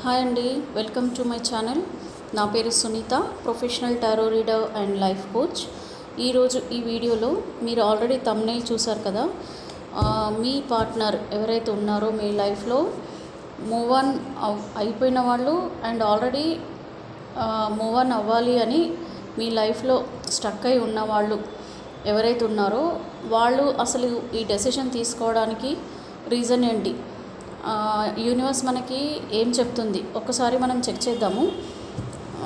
Hi అండి, welcome to my channel. నా పేరు Sunita, professional tarot reader and life coach. ఈరోజు ఈ వీడియోలో మీరు ఆల్రెడీ థంబ్నెయిల్ చూసారు కదా. మీ పార్ట్నర్ ఎవరైతే ఉన్నారో మీ లైఫ్లో మూవ్ ఆన్ అయిపోయిన వాళ్ళు అండ్ ఆల్రెడీ మూవ్ ఆన్ అవ్వాలి అని మీ లైఫ్లో స్టక్ అయి ఉన్న వాళ్ళు ఎవరైతే ఉన్నారో వాళ్ళు అసలు ఈ డెసిషన్ తీసుకోవడానికి రీజన్ ఏంటి, యూనివర్స్ మనకి ఏం చెప్తుంది ఒక్కసారి మనం చెక్ చేద్దాము.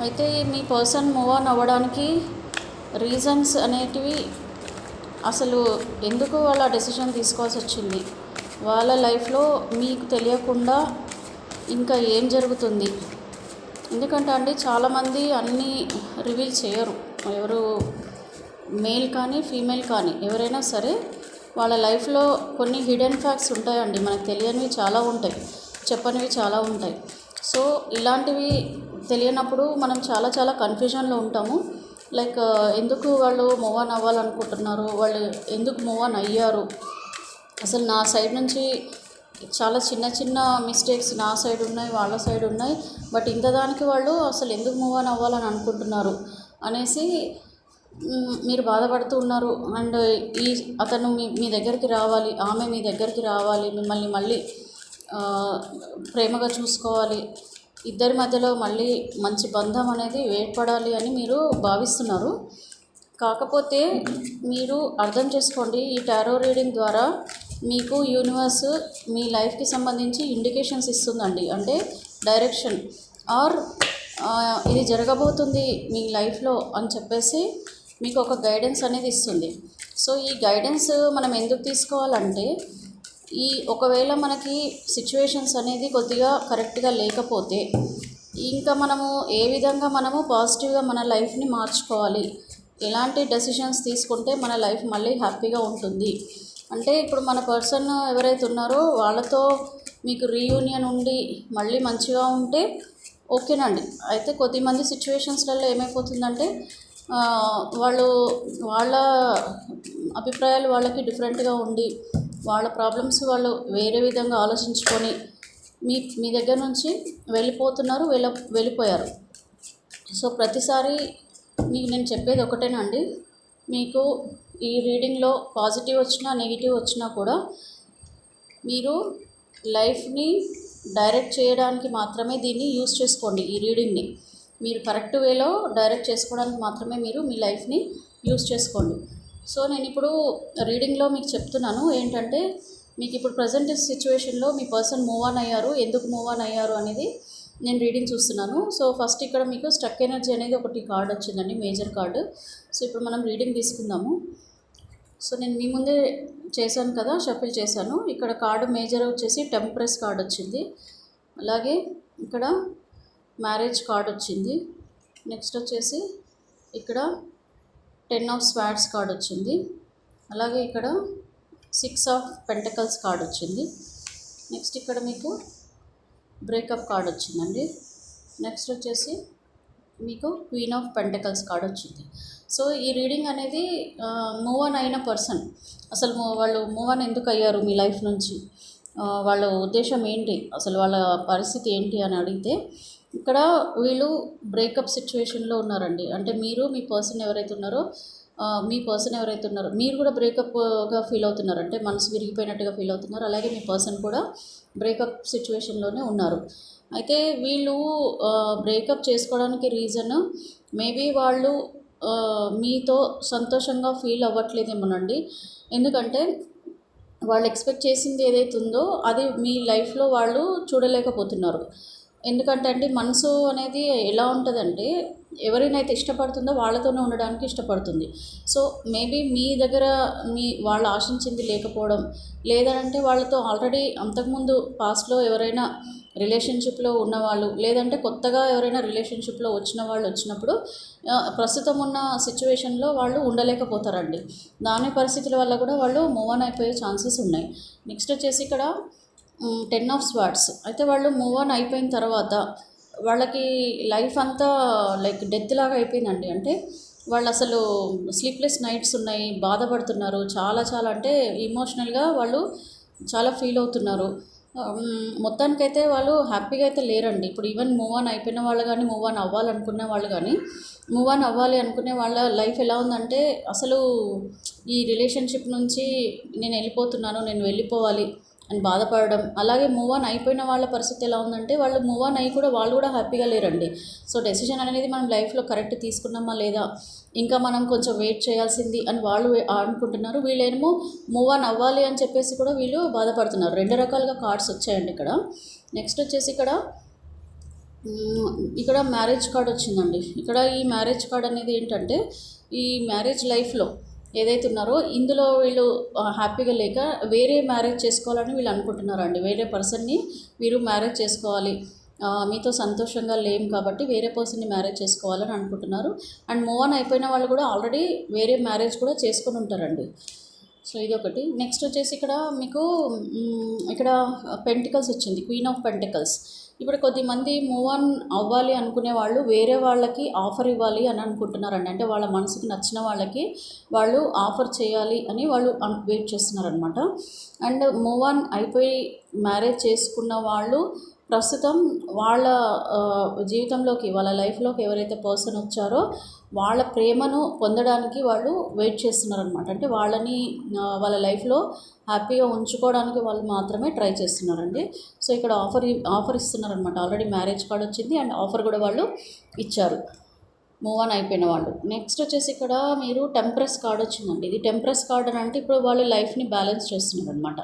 అయితే మీ పర్సన్ మూవ్ ఆన్ అవ్వడానికి రీజన్స్ అనేటివి, అసలు ఎందుకు వాళ్ళ డెసిషన్ తీసుకోవాల్సి వచ్చింది, వాళ్ళ లైఫ్లో మీకు తెలియకుండా ఇంకా ఏం జరుగుతుంది. ఎందుకంటే అండి చాలామంది అన్నీ రివీల్ చేయరు. ఎవరు మేల్ కానీ ఫీమేల్ కానీ ఎవరైనా సరే వాళ్ళ లైఫ్లో కొన్ని హిడెన్ ఫ్యాక్ట్స్ ఉంటాయండి. మనకు తెలియనివి చాలా ఉంటాయి, చెప్పనివి చాలా ఉంటాయి. సో ఇలాంటివి తెలియనప్పుడు మనం చాలా కన్ఫ్యూజన్లో ఉంటాము. లైక్ ఎందుకు వాళ్ళు మూవ్ ఆన్ అవ్వాలనుకుంటున్నారు, వాళ్ళు ఎందుకు మూవ్ ఆన్ అయ్యారు, అసలు నా సైడ్ నుంచి చాలా చిన్న మిస్టేక్స్ నా సైడ్ ఉన్నాయి, వాళ్ళ సైడ్ ఉన్నాయి, బట్ ఇంత దానికి వాళ్ళు అసలు ఎందుకు మూవ్ ఆన్ అవ్వాలని అనుకుంటున్నారు అనేసి మీరు బాధపడుతూ ఉన్నారు. అండ్ అతను మీ దగ్గరికి రావాలి, ఆమె మీ దగ్గరికి రావాలి, మిమ్మల్ని మళ్ళీ ప్రేమగా చూసుకోవాలి, ఇద్దరి మధ్యలో మళ్ళీ మంచి బంధం అనేది ఏర్పడాలి అని మీరు భావిస్తున్నారు. కాకపోతే మీరు అర్థం చేసుకోండి, ఈ టారో రీడింగ్ ద్వారా మీకు యూనివర్స్ మీ లైఫ్కి సంబంధించి ఇండికేషన్స్ ఇస్తుందండి. అంటే డైరెక్షన్ ఆర్ ఇది జరగబోతుంది మీ లైఫ్లో అని చెప్పేసి మీకు ఒక గైడెన్స్ అనేది ఇస్తుంది. సో ఈ గైడెన్స్ మనం ఎందుకు తీసుకోవాలంటే, ఒకవేళ మనకి సిచ్యువేషన్స్ అనేది కొద్దిగా కరెక్ట్గా లేకపోతే ఇంకా మనము ఏ విధంగా మనము పాజిటివ్గా మన లైఫ్ని మార్చుకోవాలి, ఎలాంటి డెసిషన్స్ తీసుకుంటే మన లైఫ్ మళ్ళీ హ్యాపీగా ఉంటుంది. అంటే ఇప్పుడు మన పర్సన్ ఎవరైతే ఉన్నారో వాళ్ళతో మీకు రీయూనియన్ ఉండి మళ్ళీ మంచిగా ఉంటే ఓకేనండి. అయితే కొద్దిమంది సిచ్యువేషన్స్లలో ఏమైపోతుందంటే వాళ్ళ అభిప్రాయాలు వాళ్ళకి డిఫరెంట్గా ఉండి వాళ్ళ ప్రాబ్లమ్స్ వాళ్ళు వేరే విధంగా ఆలోచించుకొని మీ దగ్గర నుంచి వెళ్ళిపోయారు. సో ప్రతిసారి మీకు నేను చెప్పేది ఒకటేనండి, మీకు ఈ రీడింగ్లో పాజిటివ్ వచ్చినా నెగిటివ్ వచ్చినా కూడా మీరు లైఫ్ని డైరెక్ట్ చేయడానికి మాత్రమే దీన్ని యూజ్ చేసుకోండి. ఈ రీడింగ్ని మీరు కరెక్ట్ వేలో డైరెక్ట్ చేసుకోవడానికి మాత్రమే మీరు మీ లైఫ్ని యూజ్ చేసుకోండి. సో నేను ఇప్పుడు రీడింగ్లో మీకు చెప్తున్నాను ఏంటంటే, మీకు ఇప్పుడు ప్రజెంట్ సిచ్యువేషన్లో మీ పర్సన్ మూవ్ ఆన్ అయ్యారు, ఎందుకు మూవ్ ఆన్ అయ్యారు అనేది నేను రీడింగ్ చూస్తున్నాను. సో ఫస్ట్ ఇక్కడ మీకు స్టక్ ఎనర్జీ అనేది ఒకటి కార్డ్ వచ్చిందండి, మేజర్ కార్డు. సో ఇప్పుడు మనం రీడింగ్ తీసుకుందాము. సో నేను మీ ముందే చేశాను కదా, షఫిల్ చేశాను. ఇక్కడ కార్డు మేజర్ వచ్చేసి టెంప్రెస్ కార్డ్ వచ్చింది, అలాగే ఇక్కడ మ్యారేజ్ కార్డ్ వచ్చింది, నెక్స్ట్ వచ్చేసి ఇక్కడ 10 ఆఫ్ స్వార్డ్స్ కార్డ్ వచ్చింది, అలాగే ఇక్కడ 6 ఆఫ్ పెంటకల్స్ కార్డ్ వచ్చింది, నెక్స్ట్ ఇక్కడ మీకు బ్రేకప్ కార్డ్ వచ్చిందండి, నెక్స్ట్ వచ్చేసి మీకు క్వీన్ ఆఫ్ పెంటకల్స్ కార్డ్ వచ్చింది. సో ఈ రీడింగ్ అనేది మూవ్ ఆన్ అయిన పర్సన్, అసలు వాళ్ళు మూవ్ ఆన్ ఎందుకు అయ్యారు మీ లైఫ్ నుంచి, వాళ్ళ ఉద్దేశం ఏంటి, అసలు వాళ్ళ పరిస్థితి ఏంటి అని అడిగితే ఇక్కడ వీళ్ళు బ్రేకప్ సిచ్యువేషన్లో ఉన్నారండి. అంటే మీ పర్సన్ ఎవరైతే ఉన్నారో మీరు కూడా బ్రేకప్గా ఫీల్ అవుతున్నారు, అంటే మనసు విరిగిపోయినట్టుగా ఫీల్ అవుతున్నారు. అలాగే మీ పర్సన్ కూడా బ్రేకప్ సిచ్యువేషన్లోనే ఉన్నారు. అయితే వీళ్ళు బ్రేకప్ చేసుకోవడానికి రీజన్ మేబీ వాళ్ళు మీతో సంతోషంగా ఫీల్ అవ్వట్లేదేమోనండి. ఎందుకంటే వాళ్ళు ఎక్స్పెక్ట్ చేసింది ఏదైతే ఉందో అది మీ లైఫ్లో వాళ్ళు చూడలేకపోతున్నారు. ఎందుకంటే అండి మనసు అనేది ఎలా ఉంటుందంటే, ఎవరినైతే ఇష్టపడుతుందో వాళ్ళతోనే ఉండడానికి ఇష్టపడుతుంది. సో మేబీ మీ దగ్గర వాళ్ళు ఆశించింది లేకపోవడం, లేదంటే వాళ్ళతో ఆల్రెడీ అంతకుముందు పాస్ట్లో ఎవరైనా రిలేషన్షిప్లో ఉన్నవాళ్ళు, లేదంటే కొత్తగా ఎవరైనా రిలేషన్షిప్లో వచ్చినప్పుడు ప్రస్తుతం ఉన్న సిచ్యువేషన్లో వాళ్ళు ఉండలేకపోతారండి. దాని పరిస్థితుల వల్ల కూడా వాళ్ళు మూవ్ ఆన్ అయిపోయే ఛాన్సెస్ ఉన్నాయి. నెక్స్ట్ వచ్చేసి ఇక్కడ 10 ఆఫ్ స్వార్డ్స్. అయితే వాళ్ళు మూవ్ ఆన్ అయిపోయిన తర్వాత వాళ్ళకి లైఫ్ అంతా లైక్ డెత్ లాగా అయిపోయిందండి. అంటే వాళ్ళు అసలు స్లీప్లెస్ నైట్స్ ఉన్నాయి, బాధపడుతున్నారు, చాలా అంటే ఎమోషనల్గా వాళ్ళు చాలా ఫీల్ అవుతున్నారు. మొత్తానికైతే వాళ్ళు హ్యాపీగా అయితే లేరండి. ఇప్పుడు ఈవెన్ మూవ్ ఆన్ అయిపోయిన వాళ్ళు కానీ, మూవ్ ఆన్ అవ్వాలనుకునే వాళ్ళు కానీ, మూవ్ ఆన్ అవ్వాలి అనుకునే వాళ్ళ లైఫ్ ఎలా ఉందంటే, అసలు ఈ రిలేషన్షిప్ నుంచి నేను వెళ్ళిపోతున్నాను, నేను వెళ్ళిపోవాలి అని బాధపడడం. అలాగే మూవ్ ఆన్ అయిపోయిన వాళ్ళ పరిస్థితి ఎలా ఉందంటే, వాళ్ళు మూవ్ ఆన్ అయ్యి కూడా వాళ్ళు కూడా హ్యాపీగా లేరండి. సో డెసిషన్ అనేది మనం లైఫ్లో కరెక్ట్ తీసుకున్నామా లేదా, ఇంకా మనం కొంచెం వెయిట్ చేయాల్సింది అని వాళ్ళు అనుకుంటున్నారు. వీళ్ళేమో మూవ్ ఆన్ అవ్వాలి అని చెప్పేసి కూడా వీళ్ళు బాధపడుతున్నారు. 2 రకాలుగా కార్డ్స్ వచ్చాయండి ఇక్కడ. నెక్స్ట్ వచ్చేసి ఇక్కడ మ్యారేజ్ కార్డ్ వచ్చిందండి. ఇక్కడ ఈ మ్యారేజ్ కార్డ్ అనేది ఏంటంటే, ఈ మ్యారేజ్ లైఫ్లో ఏదైతే ఉన్నారో ఇందులో వీళ్ళు హ్యాపీగా లేక వేరే మ్యారేజ్ చేసుకోవాలని వీళ్ళు అనుకుంటున్నారండి. వేరే పర్సన్ని వీరు మ్యారేజ్ చేసుకోవాలి, మీతో సంతోషంగా లేం కాబట్టి వేరే పర్సన్ని మ్యారేజ్ చేసుకోవాలని అనుకుంటున్నారు. అండ్ మూవ్ ఆన్ అయిపోయిన వాళ్ళు కూడా ఆల్రెడీ వేరే మ్యారేజ్ కూడా చేసుకొని ఉంటారండి. సో ఇదొకటి. నెక్స్ట్ వచ్చేసి ఇక్కడ మీకు ఇక్కడ పెంటికల్స్ వచ్చింది, క్వీన్ ఆఫ్ పెంటికల్స్. ఇప్పుడు కొద్దిమంది మూవ్ ఆన్ అవ్వాలి అనుకునే వాళ్ళు వేరే వాళ్ళకి ఆఫర్ ఇవ్వాలి అని అనుకుంటున్నారండి. అంటే వాళ్ళ మనసుకు నచ్చిన వాళ్ళకి వాళ్ళు ఆఫర్ చేయాలి అని వాళ్ళు వెయిట్ చేస్తున్నారనమాట. అండ్ మూవ్ ఆన్ అయిపోయి మ్యారేజ్ చేసుకున్న వాళ్ళు ప్రస్తుతం వాళ్ళ జీవితంలోకి, వాళ్ళ లైఫ్లోకి ఎవరైతే పర్సన్ వచ్చారో వాళ్ళ ప్రేమను పొందడానికి వాళ్ళు వెయిట్ చేస్తున్నారనమాట. అంటే వాళ్ళని వాళ్ళ లైఫ్లో హ్యాపీగా ఉంచుకోవడానికి వాళ్ళు మాత్రమే ట్రై చేస్తున్నారండి. సో ఇక్కడ ఆఫర్ ఇస్తున్నారనమాట. ఆల్రెడీ మ్యారేజ్ కార్డ్ వచ్చింది అండ్ ఆఫర్ కూడా వాళ్ళు ఇచ్చారు, మూవ్ ఆన్ అయిపోయిన వాళ్ళు. నెక్స్ట్ వచ్చేసి ఇక్కడ మీరు టెంప్రెస్ కార్డ్ వచ్చిందండి. ఇది టెంప్రెస్ కార్డ్ అని అంటే ఇప్పుడు వాళ్ళు లైఫ్ని బ్యాలెన్స్ చేస్తున్నారు అనమాట.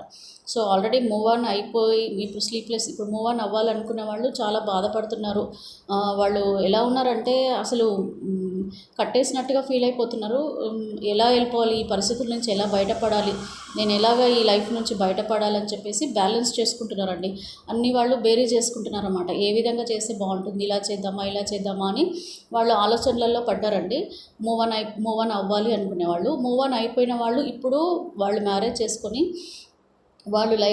సో ఆల్రెడీ మూవ్ ఆన్ అయిపోయి ఇప్పుడు స్లీప్లెస్, ఇప్పుడు మూవ్ ఆన్ అవ్వాలనుకునే వాళ్ళు చాలా బాధపడుతున్నారు. వాళ్ళు ఎలా ఉన్నారంటే అసలు కట్టేసినట్టుగా ఫీల్ అయిపోతున్నారు. ఎలా వెళ్ళిపోవాలి, ఈ పరిస్థితుల నుంచి ఎలా బయటపడాలి, నేను ఎలాగ ఈ లైఫ్ నుంచి బయటపడాలని చెప్పేసి బ్యాలెన్స్ చేసుకుంటున్నారండి. అన్ని వాళ్ళు బేరీ చేసుకుంటున్నారు అన్నమాట. ఏ విధంగా చేస్తే బాగుంటుంది, ఇలా చేద్దామా అని వాళ్ళు ఆలోచనలలో పడ్డారండి. మూవ్ ఆన్ అవ్వాలి అనుకునే వాళ్ళు. మూవ్ ఆన్ అయిపోయిన వాళ్ళు ఇప్పుడు వాళ్ళు మ్యారేజ్ చేసుకొని వాళ్ళు లైఫ్